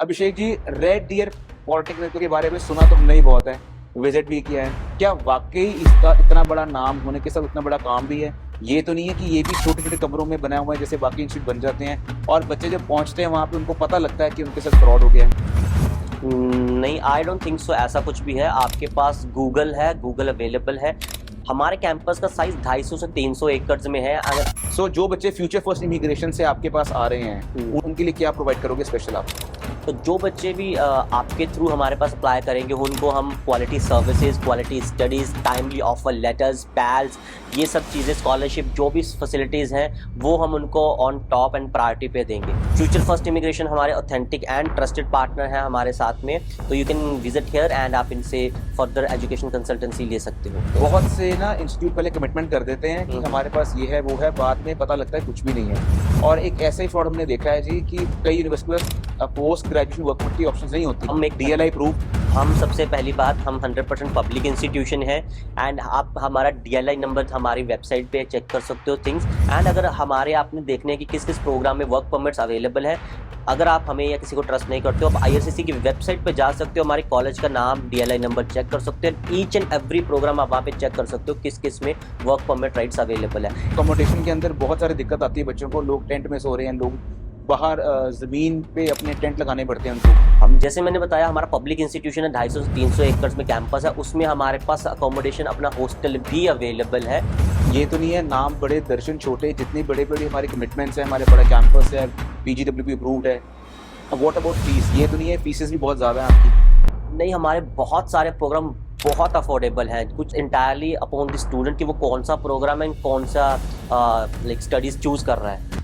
Abhishek ji, red dear polytechnic के बारे में सुना तो हमने ही बहुत है, विजिट भी किया है। क्या वाकई इसका इतना बड़ा नाम होने के साथ इतना बड़ा काम भी है? ये तो नहीं है कि ये भी छोटे छोटे कमरों में बना हुआ है जैसे बाकी इंस्टीट्यूट बन जाते हैं और बच्चे जब पहुंचते हैं वहां पे उनको पता लगता है कि उनके साथ फ्रॉड हो गया है? नहीं, आई डोंट थिंक सो। ऐसा कुछ भी है। आपके पास गूगल है, गूगल अवेलेबल है। हमारे कैंपस का साइज 250 से 300 एकड़ में है। अगर जो बच्चे फ्यूचर फर्स्ट इमिग्रेशन से आपके पास आ रहे हैं उनके लिए क्या प्रोवाइड करोगे स्पेशल आप? तो जो बच्चे भी आपके थ्रू हमारे पास अप्लाई करेंगे उनको हम quality services, quality studies, timely offer letters, पैल्स, ये सब चीज़ें, स्कॉलरशिप, जो भी फैसिलिटीज़ हैं वो हम उनको ऑन टॉप एंड प्रायोरिटी पे देंगे। फ्यूचर फर्स्ट इमिग्रेशन हमारे ऑथेंटिक एंड ट्रस्टेड पार्टनर हैं हमारे साथ में, तो you can visit here and आप इनसे फर्दर एजुकेशन कंसल्टेंसी ले सकते हो। बहुत से ना इंस्टीट्यूट पहले कमिटमेंट कर देते हैं कि हमारे पास ये है वो है, बाद में पता लगता है कुछ भी नहीं है। और एक ऐसा ही फ्रॉड हमने देखा है जी कि कई यूनिवर्सिटी में पोस्ट ग्रेजुएशन वर्क परमिट की ऑप्शन नहीं होती। हम एक DLI प्रूफ, हम सबसे पहली बात, हम 100% पब्लिक इंस्टीट्यूशन है एंड आप हमारा DLI नंबर हमारी वेबसाइट पे चेक कर सकते हो थिंग्स। एंड अगर हमारे आपने देखने कि किस किस प्रोग्राम में वर्क परमिट्स अवेलेबल है, अगर आप हमें या किसी को ट्रस्ट नहीं करते हो, आप IRCC की वेबसाइट पे जा सकते हो, हमारे कॉलेज का नाम, DLI नंबर चेक कर सकते हो। ईच एंड एवरी प्रोग्राम आप वहाँ पे चेक कर सकते हो किस किस में वर्क परमिट राइट्स अवेलेबल है। अकोमोडेशन के अंदर बहुत सारी दिक्कत आती है बच्चों को, लोग टेंट में सो रहे हैं, लोग बाहर जमीन पे अपने टेंट लगाने पड़ते हैं उनको। हम जैसे मैंने बताया हमारा पब्लिक इंस्टीट्यूशन है, 250 से 300 एकड़ में कैंपस है, उसमें हमारे पास अकोमोडेशन अपना हॉस्टल भी अवेलेबल है। ये तो नहीं है नाम बड़े दर्शन छोटे, जितनी बड़े बड़े हमारे कमिटमेंट्स हैं, हमारे बड़ा कैंपस है, PGWP अप्रूव्ड है। अब व्हाट अबाउट फीस? ये तो नहीं है फीसेस भी बहुत ज़्यादा हैं आपकी? नहीं, हमारे बहुत सारे प्रोग्राम बहुत अफोर्डेबल हैं, कुछ इंटायरली अपॉन द स्टूडेंट कि वो कौन सा प्रोग्राम है, कौन सा लाइक स्टडीज़ चूज़ कर रहा है।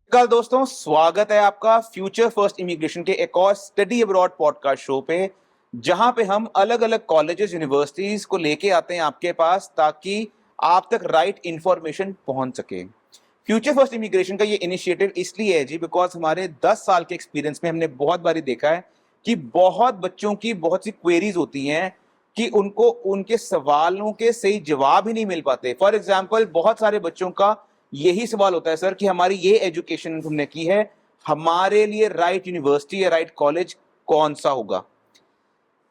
नमस्कार दोस्तों, स्वागत है आपका फ्यूचर फर्स्ट इमिग्रेशन के एक और स्टडी अब्रॉड पॉडकास्ट शो पे, जहां पे हम अलग अलग कॉलेजेस, यूनिवर्सिटीज को लेके आते हैं आपके पास ताकि आप तक राइट इंफॉर्मेशन पहुंच सके। फ्यूचर फर्स्ट इमिग्रेशन का ये इनिशिएटिव इसलिए है जी बिकॉज हमारे 10 साल के एक्सपीरियंस में हमने बहुत बारी देखा है कि बहुत बच्चों की बहुत सी क्वेरीज होती हैं कि उनको उनके सवालों के सही जवाब ही नहीं मिल पाते। फॉर एग्जाम्पल, बहुत सारे बच्चों का यही सवाल होता है सर कि हमारी ये एजुकेशन हमने की है, हमारे लिए राइट यूनिवर्सिटी या राइट कॉलेज कौन सा होगा?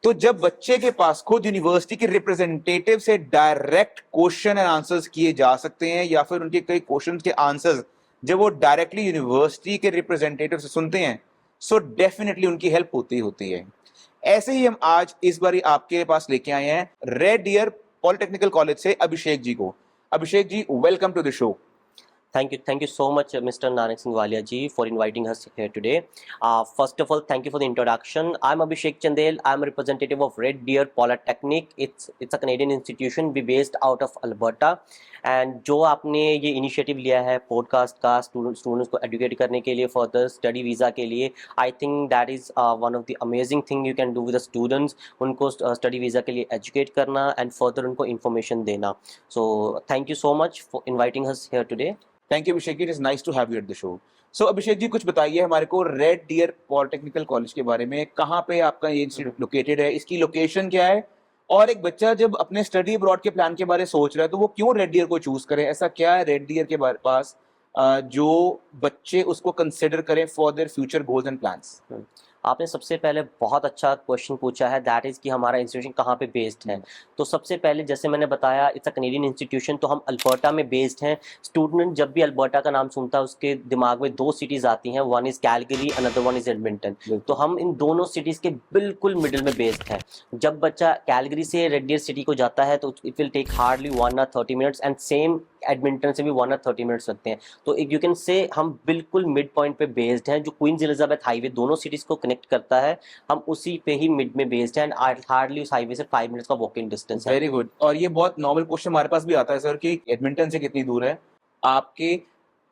तो जब बच्चे के पास खुद यूनिवर्सिटी के रिप्रेजेंटेटिव से डायरेक्ट क्वेश्चन एंड आंसर्स किए जा सकते हैं या फिर उनके कई क्वेश्चंस के आंसर्स जब वो डायरेक्टली यूनिवर्सिटी के रिप्रेजेंटेटिव से सुनते हैं, सो डेफिनेटली उनकी हेल्प होती है। ऐसे ही हम आज इस बार आपके पास लेके आए हैं रेड डियर पॉलिटेक्निकल कॉलेज से अभिषेक जी को। Abhishek ji, welcome to the show. Thank you so much, Mr. Nanak Singh Walia ji, for inviting us here today. First of all, thank you for the introduction. I'm Abhishek Chandel. I'm a representative of Red Deer Polytechnic. It's a Canadian institution. We based out of Alberta. And जो आपने ये initiative लिया है podcast का students को educate करने के लिए फर्दर स्टडी वीज़ा के लिए, I think that is one of the amazing thing you can do with the students, उनको स्टडी वीज़ा के लिए एजुकेट करना एंड फर्दर उनको इन्फॉर्मेशन देना। So thank you so much for inviting us here today. Thank you Abhishek, it is nice to have you at the show. So Abhishek ji, कुछ बताइए हमारे को रेड डियर पॉलिटेक्निकल कॉलेज के बारे में। कहाँ पे आपका ये इंस्टीट्यूट लोकेटेड है, इसकी लोकेशन क्या है, और एक बच्चा जब अपने स्टडी अब्रॉड के प्लान के बारे में सोच रहा है तो वो क्यों रेड डियर को चूज करे? ऐसा क्या है रेड डियर के पास जो बच्चे उसको कंसिडर करें for their future goals and plans? आपने सबसे पहले बहुत अच्छा क्वेश्चन पूछा है, दैट इज़ कि हमारा इंस्टीट्यूशन कहाँ पे बेस्ड है। तो सबसे पहले जैसे मैंने बताया, इट्स अ कैनेडियन इंस्टीट्यूशन, तो हम अल्बर्टा में बेस्ड हैं। स्टूडेंट जब भी अल्बर्टा का नाम सुनता है उसके दिमाग में दो सिटीज़ आती हैं, one is Calgary, another one is Edmonton. तो हम इन दोनों सिटीज़ के बिल्कुल मिडिल में बेस्ड हैं। जब बच्चा कैलगरी से रेड डियर सिटी को जाता है तो it will take hardly 1 or 30 minutes, and same Edmonton से भी 1 or 30 मिनट्स लगते हैं। तो यू कैन से हम बिल्कुल मिड पॉइंट पे बेस्ड हैं, जो क्वींस एलिजाबेथ हाईवे दोनों सिटीज़ को कनेक्ट करता है, हम उसी पे ही मिड में बेस्ड हैं, एंड हार्डली उस हाईवे से 5 मिनट्स का वॉकिंग डिस्टेंस है। Very good. और ये बहुत नॉर्मल क्वेश्चन हमारे पास भी आता है सर कि एडमिंटन से कितनी दूर है, आपके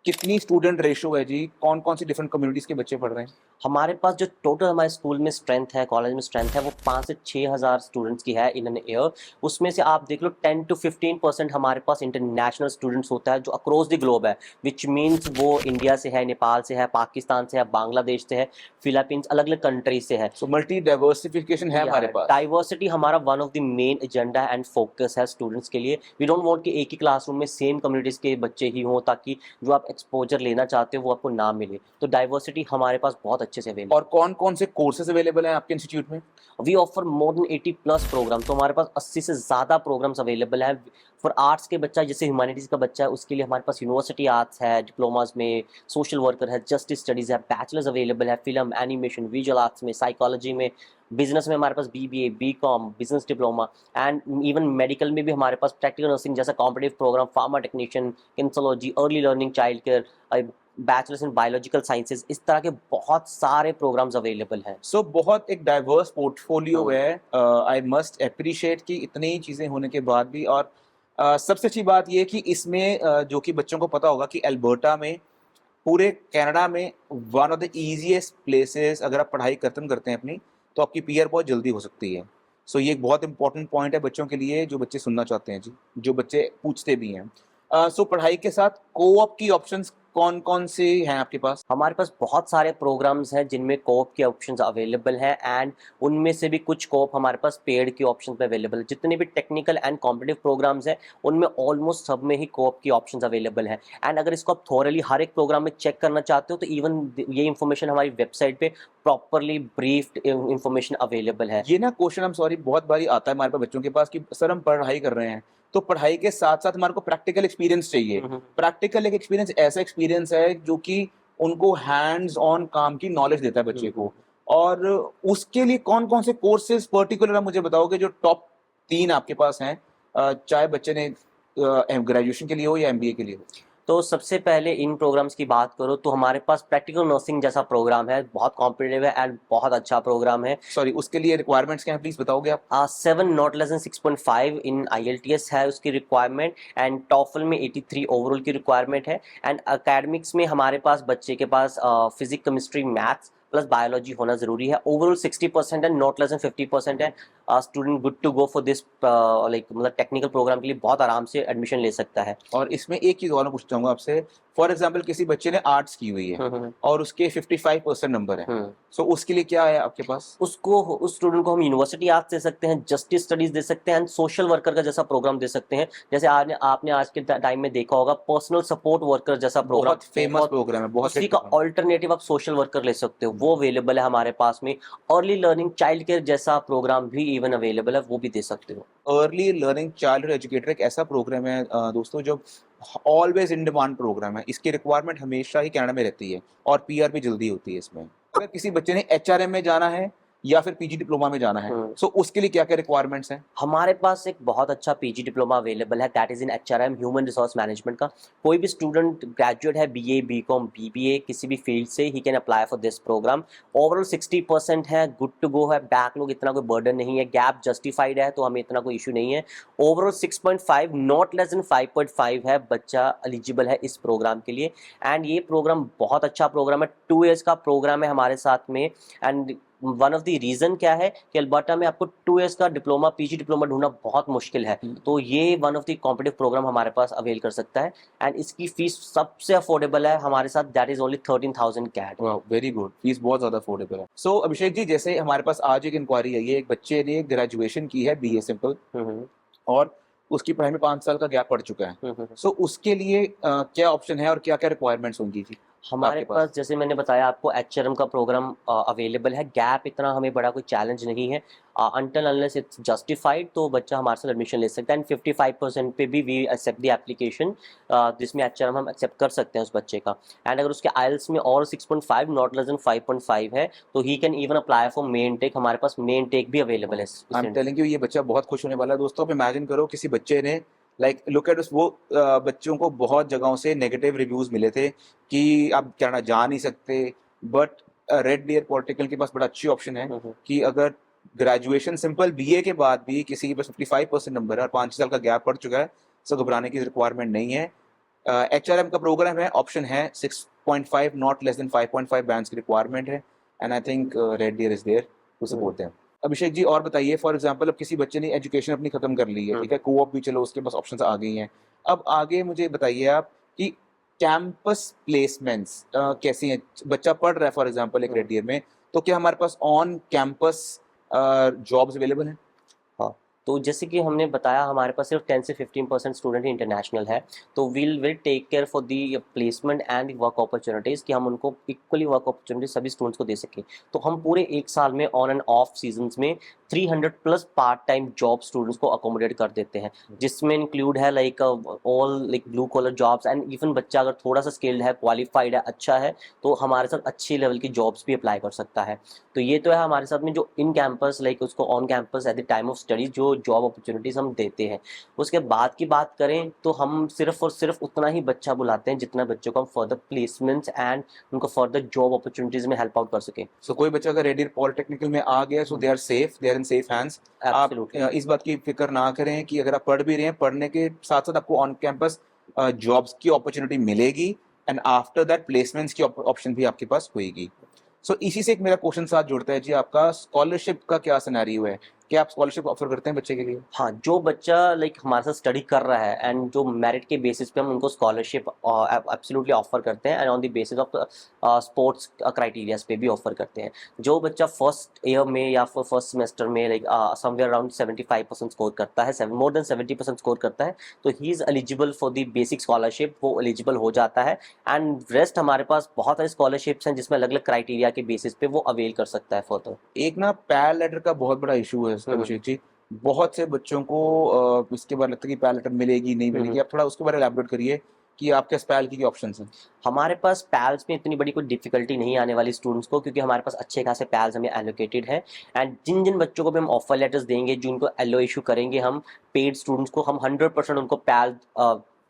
कितनी स्टूडेंट रेशो है जी, कौन कौन सी डिफरेंट कम्युनिटीज के बच्चे पढ़ रहे हैं? हमारे पास जो टोटल हमारे स्कूल में स्ट्रेंथ है, कॉलेज में स्ट्रेंथ है, वो 5 से 6,000 स्टूडेंट्स की है इन एन ईयर। उसमें से आप देख लो 10 to 15% हमारे पास इंटरनेशनल स्टूडेंट्स होता है जो अक्रॉस द ग्लोब है, विच मीन्स वो इंडिया से है, नेपाल से है, पाकिस्तान से है, बांग्लादेश से है, फिलीपींस, अलग अलग कंट्री से है। सो मल्टी डाइवर्सिफिकेशन है हमारे पास। डाइवर्सिटी हमारा one of the main agenda and focus है स्टूडेंट्स के लिए। वी डोंट वांट कि एक ही क्लासरूम में सेम कम्युनिटीज़ के बच्चे ही हों, ताकि जो आप एक्सपोजर लेना चाहते हो वो आपको ना मिले। तो डाइवर्सिटी हमारे पास बहुत अच्छे से अवेलेबल। और कौन कौन से कोर्सेज अवेलेबल हैं आपके इंस्टीट्यूट में? We offer more than 80 plus program. तो हमारे पास 80 से ज़्यादा प्रोग्राम्स अवेलेबल हैं। फॉर आर्ट्स के बच्चा, जैसे ह्यूमैनिटीज़ का बच्चा है, उसके लिए हमारे पास यूनिवर्सिटी आर्ट्स है, डिप्लोमाज में सोशल वर्कर है, जस्टिस स्टडीज़ है, बैचलर्स अवेलेबल है, फिल्म, एनिमेशन, विजुअल आर्ट्स में, साइकोलॉजी में, बिजनेस में हमारे पास BBA, BCom, business diploma, and even medical में भी हमारे पास प्रैक्टिकल नर्सिंग जैसा competitive program, pharma technician, kinesiology, early learning, child care, bachelors in biological sciences, इस तरह के बहुत सारे प्रोग्राम्स अवेलेबल हैं। सो बहुत एक डाइवर्स पोर्टफोलियो हाँ। है। आई मस्ट अप्रिशिएट कि इतनी चीज़ें होने के बाद भी। और सबसे अच्छी बात ये है कि इसमें जो कि बच्चों को पता होगा कि अल्बर्टा में, पूरे कनाडा में one of the easiest places, अगर आप पढ़ाई खत्म करते हैं अपनी, तो आपकी पीआर बहुत जल्दी हो सकती है। सो ये एक बहुत इंपॉर्टेंट पॉइंट है बच्चों के लिए, जो बच्चे सुनना चाहते हैं जी, जो बच्चे पूछते भी हैं। सो पढ़ाई के साथ कोऑप की ऑप्शंस कौन कौन से हैं आपके पास? हमारे पास बहुत सारे प्रोग्राम्स हैं जिनमें कोऑप के ऑप्शंस अवेलेबल हैं, एंड उनमें से भी कुछ कोऑप हमारे पास पेड के ऑप्शंस पे अवेलेबल है। जितने भी टेक्निकल एंड कॉम्पिटिटिव प्रोग्राम्स हैं उनमें ऑलमोस्ट सब में ही कोऑप की ऑप्शंस अवेलेबल हैं। एंड अगर इसको आप थॉरली हर एक प्रोग्राम में चेक करना चाहते हो तो इवन ये इन्फॉर्मेशन हमारी वेबसाइट पे प्रॉपरली ब्रीफ्ड इन्फॉर्मेशन अवेलेबल है। ये ना क्वेश्चन, आई एम सॉरी, बहुत बारी आता है हमारे पास बच्चों के पास कि सर हम पढ़ाई कर रहे हैं, तो पढ़ाई के साथ साथ हमारे को प्रैक्टिकल एक्सपीरियंस चाहिए। प्रैक्टिकल एक एक्सपीरियंस ऐसा एक्सपीरियंस है जो कि उनको हैंड्स ऑन काम की नॉलेज देता है बच्चे को। और उसके लिए कौन कौन से कोर्सेज पर्टिकुलर आप मुझे बताओगे जो टॉप 3 आपके पास हैं, चाहे बच्चे ने ग्रेजुएशन के लिए हो या MBA के लिए हो? तो सबसे पहले इन प्रोग्राम्स की बात करो तो हमारे पास प्रैक्टिकल नर्सिंग जैसा प्रोग्राम है, बहुत कॉम्पिटिटिव है एंड बहुत अच्छा प्रोग्राम है। सॉरी, उसके लिए रिक्वायरमेंट्स क्या है, प्लीज बताओगे आप? 7 not less then 6.5 in IELTS है उसकी रिक्वायरमेंट, एंड टॉफल में 83 ओवरऑल की रिक्वायरमेंट है। एंड अकेडमिक्स में हमारे पास बच्चे के पास physics, chemistry, maths plus biology होना जरूरी है। ओवरऑल 60% है, नॉट लेस देन 50% है। Student good to go for this, like मतलब टेक्निकल प्रोग्राम के लिए बहुत आराम से एडमिशन ले सकता है। और इसमें एक चीज और मैं पूछना चाहूंगा आपसे। फॉर एग्जाम्पल किसी बच्चे ने आर्ट्स की हुई है और उसके 55% नंबर है, सो उसके लिए क्या है आपके पास? उसको, उस स्टूडेंट को हम यूनिवर्सिटी आर्ट्स दे सकते हैं, जस्टिस स्टडीज दे सकते हैं, एंड सोशल वर्कर का जैसा प्रोग्राम दे सकते हैं। जैसे आपने आज के टाइम में देखा होगा पर्सनल सपोर्ट वर्कर जैसा प्रोग्राम, बहुत फेमस प्रोग्राम है, बहुत उसी का ऑल्टरनेटिव आप सोशल वर्कर ले सकते हो, वो अवेलेबल है हमारे पास में। अर्ली लर्निंग चाइल्ड केयर जैसा प्रोग्राम भी इवन अवेलेबल है, वो भी दे सकते हो। अर्ली लर्निंग चाइल्डहुड एजुकेटर एक ऐसा प्रोग्राम है दोस्तों, जो ऑलवेज इन डिमांड प्रोग्राम है। इसकी रिक्वायरमेंट हमेशा ही कनाडा में रहती है और PR भी जल्दी होती है इसमें। अगर किसी बच्चे ने HRM में जाना है या फिर PG डिप्लोमा में जाना है, सो उसके लिए क्या क्या रिक्वायरमेंट्स हैं? हमारे पास एक बहुत अच्छा PG डिप्लोमा अवेलेबल है, that is in HRM, human resource management का। कोई भी स्टूडेंट ग्रेजुएट है, BA, BCom, BBA किसी भी फील्ड से, he can apply for this program. Overall 60% है, गुड टू गो है, बैकलॉग इतना कोई बर्डन नहीं है, गैप जस्टिफाइड है तो हमें इतना कोई इशू नहीं है। ओवरऑल 6.5 नॉट लेस देन 5.5 है, बच्चा एलिजिबल है इस प्रोग्राम के लिए। एंड ये प्रोग्राम बहुत अच्छा प्रोग्राम है, 2 years का प्रोग्राम है हमारे साथ में। And one of the reason क्या है कि अल्बर्टा में आपको 2 years का डिप्लोमा, PG डिप्लोमा ढूंढना बहुत मुश्किल है, तो ये one of the competitive program हमारे पास अवेल कर सकता है। एंड इसकी फीस सबसे अफोर्डेबल है हमारे साथ, दैट इज ओनली 13,000 CAD। वाह, वेरी गुड, फीस बहुत ज्यादा अफोर्डेबल है। सो अभिषेक जी, जैसे हमारे पास आज एक इंक्वायरी आई है, एक बच्चे ने ग्रेजुएशन की है BA सिंपल, और उसकी पढ़ाई में 5 साल का गैप पड़ चुका है। सो उसके लिए क्या ऑप्शन है और क्या क्या रिक्वायरमेंट्स होंगी जी हमारे आपके पास, जैसे मैंने बताया आपको, HRM का प्रोग्राम अवेलेबल है। गैप इतना हमें बड़ा कोई चैलेंज नहीं है, अनटिल अनलेस इट्स जस्टिफाइड तो बच्चा हमारे साथ एडमिशन ले सकता है। एंड 55% पे भी वी एक्सेप्ट द एप्लीकेशन, जिसमें HRM हम एक्सेप्ट कर सकते हैं उस बच्चे का। एंड अगर उसके IELTS में और 6.5 नॉट लेस देन 5.5 है तो he can even apply for MTech, हमारे पास मेन टेक भी अवेलेबल है। आई एम टेलिंग यू, ये बच्चा बहुत खुश होने वाला है दोस्तों। आप इमेजिन करो किसी बच्चे ने, लाइक लुक एट, वो बच्चों को बहुत जगहों से नेगेटिव रिव्यूज मिले थे कि आप कनाडा जा नहीं सकते, बट रेड डियर पॉलिटिकल के पास बड़ा अच्छी ऑप्शन है कि अगर ग्रेजुएशन सिंपल BA के बाद भी किसी के पास 55% नंबर है और 5 साल का गैप पड़ चुका है, सो घबराने की रिक्वायरमेंट नहीं है। HRM का प्रोग्राम है, ऑप्शन है 6.5 नॉट लेस देन 5.5 बैंड्स की रिक्वायरमेंट है। And I think Red Deer is there to support them. Abhishek ji, और बताइए, फॉर एग्जांपल अब किसी बच्चे ने एजुकेशन अपनी खत्म कर ली है, ठीक है, कोऑप भी चलो उसके पास ऑप्शंस आ गई हैं, अब आगे मुझे बताइए आप कि कैंपस प्लेसमेंट्स कैसी हैं? बच्चा पढ़ रहा है फॉर एग्जांपल एक रेड डियर में, तो क्या हमारे pass on campus jobs available हैं? हाँ, तो जैसे कि हमने बताया हमारे पास सिर्फ 10 से 15% स्टूडेंट इंटरनेशनल है, तो will take care for the placement and the work opportunities कि हम उनको इक्वली वर्क अपॉर्चुनिटी सभी स्टूडेंट्स को दे सकें। तो हम पूरे एक साल में ऑन एंड ऑफ सीजन्स में 300 plus part time job students को अकोमोडेट कर देते हैं, जिसमें इंक्लूड है like all like blue collar jobs and even बच्चा अगर थोड़ा सा स्किल्ड है, क्वालिफाइड है, अच्छा है, तो हमारे साथ अच्छी लेवल की जॉब्स भी अप्लाई कर सकता है। तो ये तो है हमारे साथ में जो इन कैंपस लाइक उसको on campus at the time of study जो जॉब अपॉर्चुनिटीज़ हम देते हैं। उसके बाद की बात करें तो हम सिर्फ और सिर्फ उतना ही बच्चा बुलाते हैं जितना बच्चों को हम फर्दर प्लेसमेंट्स एंड उनको फर्दर जॉब अपॉर्चुनिटीज़ में हेल्प आउट कर सकें। सो कोई बच्चा अगर रेड डियर पॉलिटेक्निकल में आ गया, so they are safe, they are in safe hands. आप एब्सोल्युटली इस बात की फिक्र ना करें कि अगर आप पढ़ भी रहे हैं, पढ़ने के साथ साथ आपको ऑन कैंपस जॉब्स की अपॉर्चुनिटी मिलेगी, एंड आफ्टर दैट प्लेसमेंट्स की ऑप्शन भी आपके पास होगी। सो इसी से एक मेरा क्वेश्चन साथ जुड़ता है जी, आपका स्कॉलरशिप का क्या सिनेरियो है? क्या आप स्कॉलरशिप ऑफर करते हैं बच्चे के लिए? हाँ, जो बच्चा लाइक हमारे साथ स्टडी कर रहा है एंड जो मेरिट के बेसिस पे हम उनको स्कॉलरशिप एब्सोल्युटली ऑफर करते हैं and on the basis of sports criterias पे भी ऑफर करते हैं। जो बच्चा फर्स्ट ईयर में या फिर फर्स्ट सेमेस्टर में लाइक समवेयर अराउंड 75% स्कोर करता है, मोर देन 70% स्कोर करता है, तो he is eligible for the basic scholarship, वो एलिजिबल हो जाता है। एंड रेस्ट हमारे पास बहुत सारी स्कॉलरशिप्स हैं जिसमें अलग अलग क्राइटेरिया के बेसिस पे वो अवेल कर सकता है फर्दर। एक ना पैर लेटर का बहुत बड़ा इशू है अभिषेक जी। बहुत से बच्चों को इसके बारे में लगता है कि पैर लेटर मिलेगी, नहीं मिलेगी। आप थोड़ा उसके बारे में एलैबोरेट करिए कि आपके स्पैल की ऑप्शंस हैं। हमारे पास पैल्स में इतनी बड़ी कोई डिफिकल्टी नहीं आने वाली स्टूडेंट्स को, क्योंकि हमारे पास अच्छे खासे पैल्स हमें एलोकेटेड है। एंड जिन जिन बच्चों को भी हम ऑफर लेटर्स देंगे, जिनको एलओ इशू करेंगे, हम पेड स्टूडेंट्स को हम 100% उनको पैल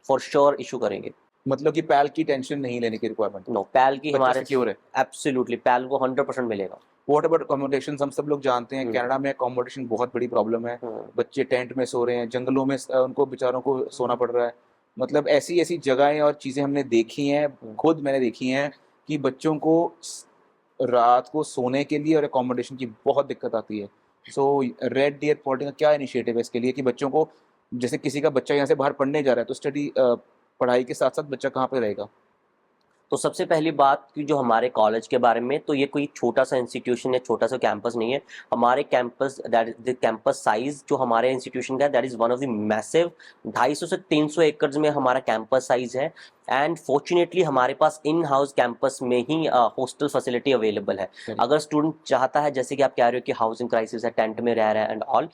फॉर श्योर इशू करेंगे। मतलब कि पैल की टेंशन नहीं लेने की रिक्वायरमेंट, नो, पैल की बच्चा हमारे सिक्योर है। एब्सोल्युटली पैल को 100% मिलेगा। What about accommodation? हम सब लोग जानते हैं कनाडा में अकोमोडेशन बहुत बड़ी प्रॉब्लम है। बच्चे टेंट में सो रहे हैं, जंगलों में उनको बेचारों को सोना पड़ रहा है। मतलब ऐसी ऐसी जगहें और चीज़ें हमने देखी हैं, खुद मैंने देखी हैं कि बच्चों को रात को सोने के लिए और अकोमोडेशन की बहुत दिक्कत आती है। सो रेड डियर पॉलिटिक्स का क्या इनिशिएटिव है इसके लिए कि बच्चों को, जैसे किसी का बच्चा यहाँ से बाहर पढ़ने जा रहा है, तो स्टडी पढ़ाई के साथ साथ बच्चा कहाँ पे रहेगा? तो सबसे पहली बात कि जो हमारे कॉलेज के बारे में, तो ये कोई छोटा सा इंस्टीट्यूशन या छोटा सा कैंपस नहीं है। हमारे campus that the campus size जो हमारे इंस्टीट्यूशन का है, that is one of the massive. 250 से 300 एकड़ में हमारा कैंपस साइज है। एंड फॉर्चुनेटली हमारे पास इन हाउस कैंपस में ही हॉस्टल फैसिलिटी अवेलेबल है। अगर स्टूडेंट चाहता है, जैसे कि आप कह रहे हो कि हाउसिंग क्राइसिस है, टेंट में रह रहा है एंड ऑल,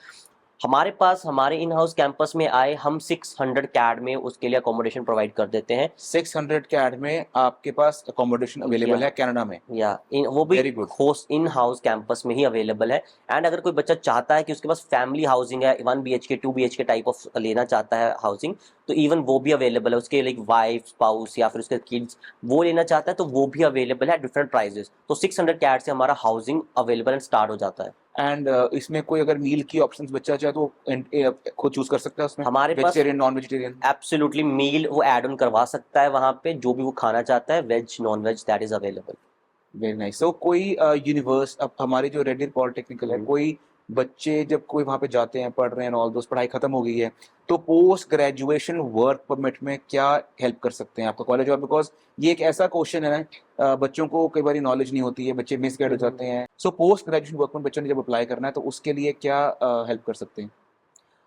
हमारे पास हमारे इन हाउस कैंपस में आए, हम 600 कैड में उसके लिए अकोमोडेशन प्रोवाइड कर देते हैं। 600 कैड में आपके पास अकोमोडेशन अवेलेबल है कनाडा में? या इन वो भी Very good. Host in house campus में ही अवेलेबल है। एंड अगर कोई बच्चा चाहता है कि उसके पास फैमिली हाउसिंग है, 1 BHK 2 BHK टाइप ऑफ लेना चाहता है हाउसिंग, तो इवन वो भी अवेलेबल है। उसके लाइक वाइफ, स्पाउस या फिर उसके किड्स वो लेना चाहता है, तो वो भी अवेलेबल है डिफरेंट प्राइजेस। तो 600 कैड से हमारा हाउसिंग अवेलेबल एंड स्टार्ट हो जाता है। एंड इसमें कोई अगर मील की ऑप्शंस बच्चा चाहे तो खुद चूज कर सकता है उसमें, हमारे पास वेजिटेरियन, नॉन वेजिटेरियन? एब्सोल्युटली मील वो ऐड ऑन करवा सकता है वहाँ पे, जो भी वो खाना चाहता है, veg non veg that is available. Very nice. So कोई यूनिवर्स, अब हमारी जो रेड डियर पॉलिटेक्निकल है, कोई बच्चे जब कोई वहाँ पे जाते हैं, पढ़ रहे हैं, ऑल दोस्त पढ़ाई खत्म हो गई है, तो पोस्ट ग्रेजुएशन वर्क परमिट में क्या हेल्प कर सकते हैं आपका कॉलेज? और बिकॉज ये एक ऐसा क्वेश्चन है ना, बच्चों को कई बार नॉलेज नहीं होती है, बच्चे मिसगाइड हो जाते हैं। So post graduation work permit बच्चों ने जब अप्लाई करना है, तो उसके लिए क्या हेल्प कर सकते हैं?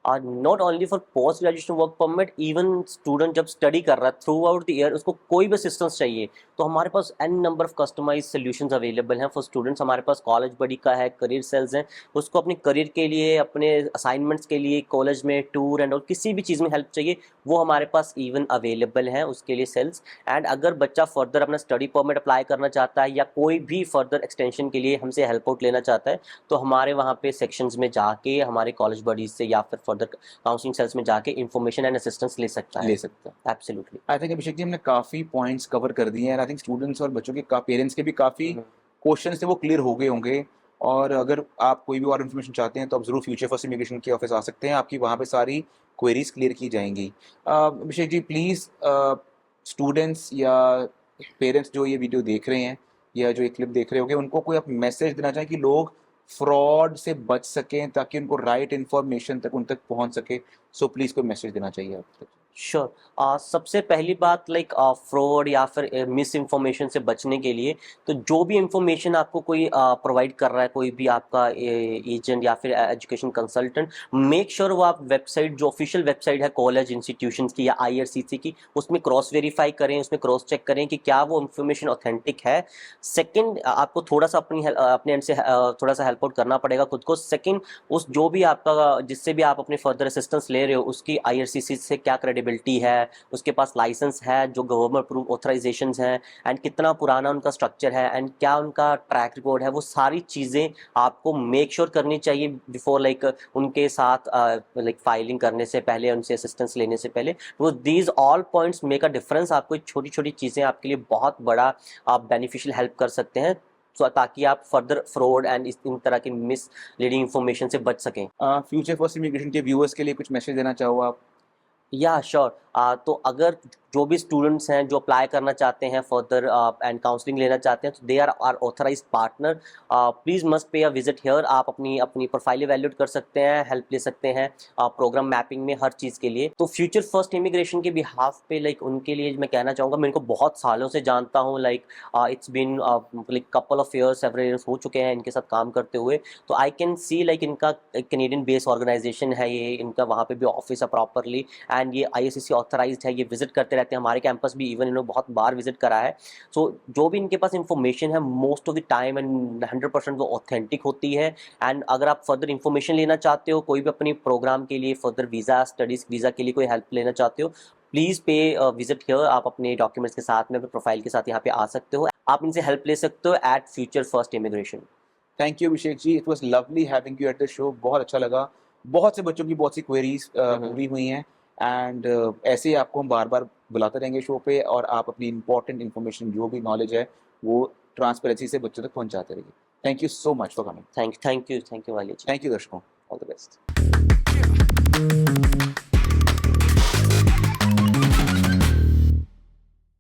Not only for post graduation work permit, even student जब स्टडी कर रहा है थ्रू आउट द ईयर, उसको कोई भी असिस्टेंस चाहिए, तो हमारे पास an number of customize solutions available हैं फॉर स्टूडेंट्स। हमारे पास कॉलेज बडी का है, करियर सेल्स हैं, उसको अपने करियर के लिए, अपने असाइनमेंट्स के लिए, कॉलेज में टूर एंड और किसी भी चीज़ में हेल्प चाहिए, वो हमारे पास इवन अवेलेबल हैं उसके लिए सेल्स। एंड अगर बच्चा फर्दर अपना स्टडी परमिट अप्लाई करना चाहता है या कोई भी फर्दर एक्सटेंशन के लिए हमसे हेल्प आउट लेना चाहता है, तो हमारे वहाँ पे सेक्शंस में जाके हमारे कॉलेज बडीज से या फिर फर्दर काउंसलिंग सेल्स में जाके इंफॉर्मेशन एंड असिस्टेंस ले सकता है। Absolutely. I think Abhishek ji हमने काफी पॉइंट्स कवर कर दिए हैं। आई थिंक स्टूडेंट्स और बच्चों के पेरेंट्स के भी काफी क्वेश्चंस थे, वो क्लियर हो गए होंगे। और अगर आप कोई भी और इन्फॉर्मेशन चाहते हैं, तो आप जरूर फ्यूचर फर्स्ट इमिग्रेशन के ऑफिस आ सकते हैं, आपकी वहाँ पे सारी क्वेरीज क्लियर की जाएंगी। अभिषेक जी प्लीज, स्टूडेंट्स या पेरेंट्स जो ये वीडियो देख रहे हैं, या जो ये क्लिप देख रहे होंगे उनको कोई आप मैसेज देना चाहें कि लोग फ्रॉड से बच सकें ताकि उनको राइट इन्फॉर्मेशन तक उन तक पहुंच सके, सो प्लीज कोई मैसेज देना चाहिए आप तक? श्योर। सबसे पहली बात लाइक फ्रॉड या फिर मिस इन्फॉर्मेशन से बचने के लिए, तो जो भी इंफॉर्मेशन आपको कोई प्रोवाइड कर रहा है, कोई भी आपका एजेंट या फिर एजुकेशन कंसल्टेंट, मेक श्योर वो आप वेबसाइट, जो ऑफिशियल वेबसाइट है कॉलेज इंस्टीट्यूशंस की या IRCC की, उसमें क्रॉस वेरीफाई करें, उसमें क्रॉस चेक करें कि क्या वो इन्फॉर्मेशन ऑथेंटिक है। सेकंड, आपको थोड़ा सा अपने एंड से थोड़ा सा हेल्प आउट करना पड़ेगा खुद को। सेकंड, उस जो भी आपका, जिससे भी आप अपने फर्दर असिस्टेंस ले रहे हो, उसकी IRCC से क्या क्रेडिबिलिटी है, उसके पास लाइसेंस है, जो गवर्नमेंट अप्रूव ऑथराइजेशंस हैं, एंड कितना पुराना उनका स्ट्रक्चर है, एंड क्या उनका ट्रैक रिकॉर्ड है, वो सारी चीज़ें आपको मेक श्योर करनी चाहिए बिफोर लाइक उनके साथ लाइक फाइलिंग करने से पहले, उनसे असिस्टेंस लेने से पहले। वो these all points make a difference. आपको छोटी छोटी चीज़ें आपके लिए बहुत बड़ा आप बेनिफिशियल हेल्प कर सकते हैं, ताकि आप फर्दर फ्रॉड एंड इन तरह की मिस लीडिंग इन्फॉर्मेशन से बच सकें। फ्यूचर फर्स्ट इमिग्रेशन के व्यूअर्स के लिए कुछ मैसेज देना चाहो आप? या श्योर। तो अगर जो भी स्टूडेंट्स हैं जो अप्लाई करना चाहते हैं फर्दर एंड काउंसलिंग लेना चाहते हैं, तो they are our authorized partner. Please must pay a visit here. आप अपनी अपनी प्रोफाइल इवैल्यूएट कर सकते हैं, हेल्प ले सकते हैं प्रोग्राम मैपिंग में, हर चीज़ के लिए। तो फ्यूचर फर्स्ट इमिग्रेशन के बिहाफ पे लाइक उनके लिए मैं कहना चाहूँगा, मैं इनको बहुत सालों से जानता हूँ, like it's been like couple of years, several years हो चुके हैं इनके साथ काम करते हुए। तो आई कैन सी लाइक इनका कैनेडियन बेस्ड ऑर्गेनाइजेशन है ये, इनका वहाँ पे भी ऑफिस है प्रॉपरली, एंड ये IRCC ऑथराइज्ड है, ये विजिट करते रहते हैं हमारे कैंपस भी, इवन इन्होंने बहुत बार विजिट करा है। सो जो भी इनके पास इंफॉर्मेशन है, most of the time and 100% वो ऑथेंटिक होती है। एंड अगर आप फर्दर इंफॉर्मेशन लेना चाहते हो, कोई भी अपनी प्रोग्राम के लिए, फर्दर वीज़ा, स्टडीज़ वीज़ा के लिए कोई हेल्प लेना चाहते हो, प्लीज़ पे विजिट हियर। आप अपने डॉक्यूमेंट्स के साथ में, अपने प्रोफाइल के साथ यहाँ पे आ सकते हो। आप इनसे हेल्प ले सकते हो at future first immigration. Thank you Abhishek ji, it was lovely having you at the show. बहुत अच्छा लगा। बहुत से बच्चों की बहुत सी क्वेरीज पूरी हुई हैं, एंड ऐसे ही आपको हम बार बार बुलाते रहेंगे शो पे, और आप अपनी इंपॉर्टेंट इन्फॉर्मेशन, जो भी नॉलेज है, वो ट्रांसपेरेंसी से बच्चों तक पहुंचाते रहिए। Thank you so much for coming. Thank you वाली जी। थैंक यू दर्शकों, ऑल द बेस्ट।